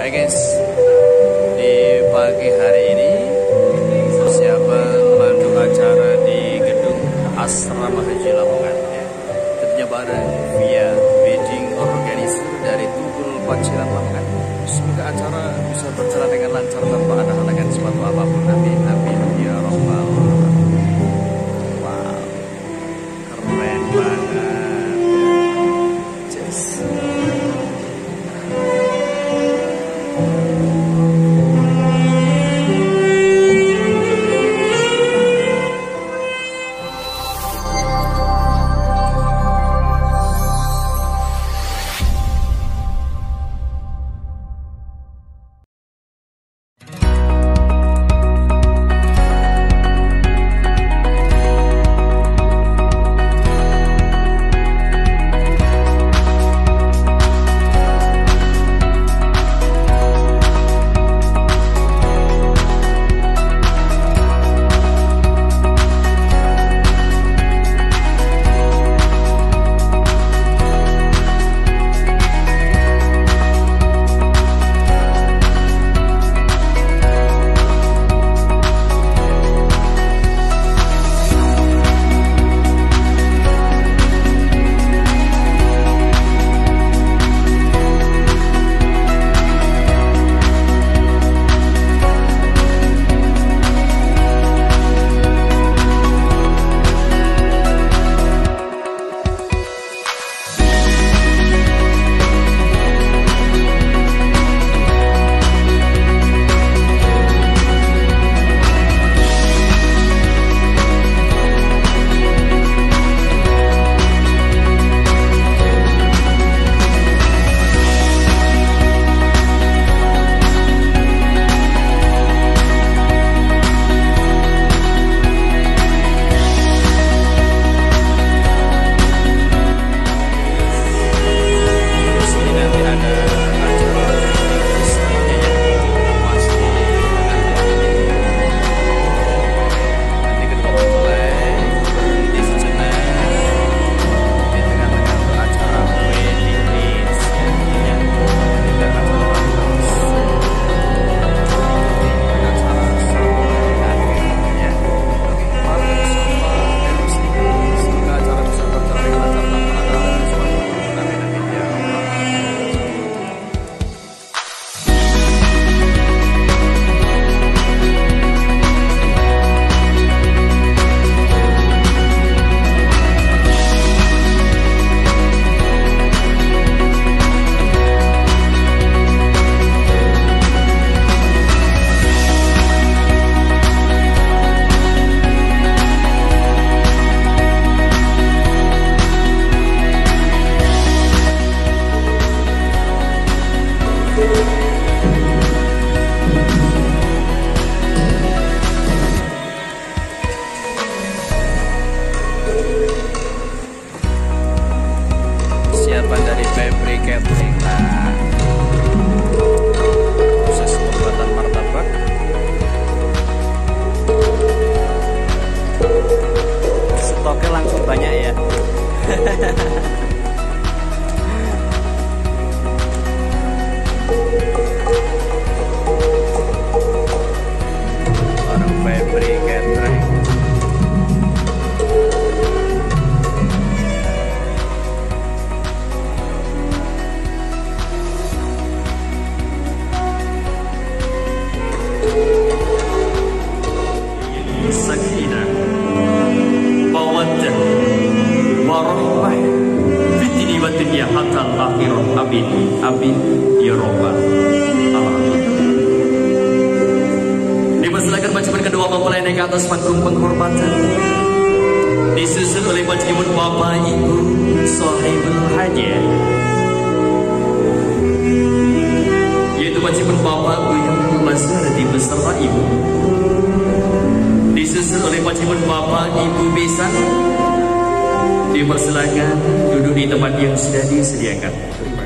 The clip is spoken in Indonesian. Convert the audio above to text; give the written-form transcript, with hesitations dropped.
Baik guys, di pagi hari ini persiapan mandu acara di gedung Asrama Haji Lamongan ya. Tentunya bareng via wedding organizer dari Tunggul Paciran Lamongan. Semoga acara bisa berjalan dengan lancar tanpa ada halangan suatu apapun. Amin amin ya robbal alamin. Wow, keren banget ya. Just dari Febri Catering. Nah, proses pembuatan martabak stoknya langsung banyak ya. Orang Febri Catering. Amin, amin, ya robbal alamin. Dipersilakan bacakan kedua mempelai naik ke atas panggung penghormatan, disusul oleh bacaan bapak ibu sahibul hajat, yaitu bacaan bapak Buyung Lazardi beserta ibu, disusul oleh bacaan bapak ibu Besan. Dipersilakan duduk di tempat yang sudah disediakan. Terima kasih.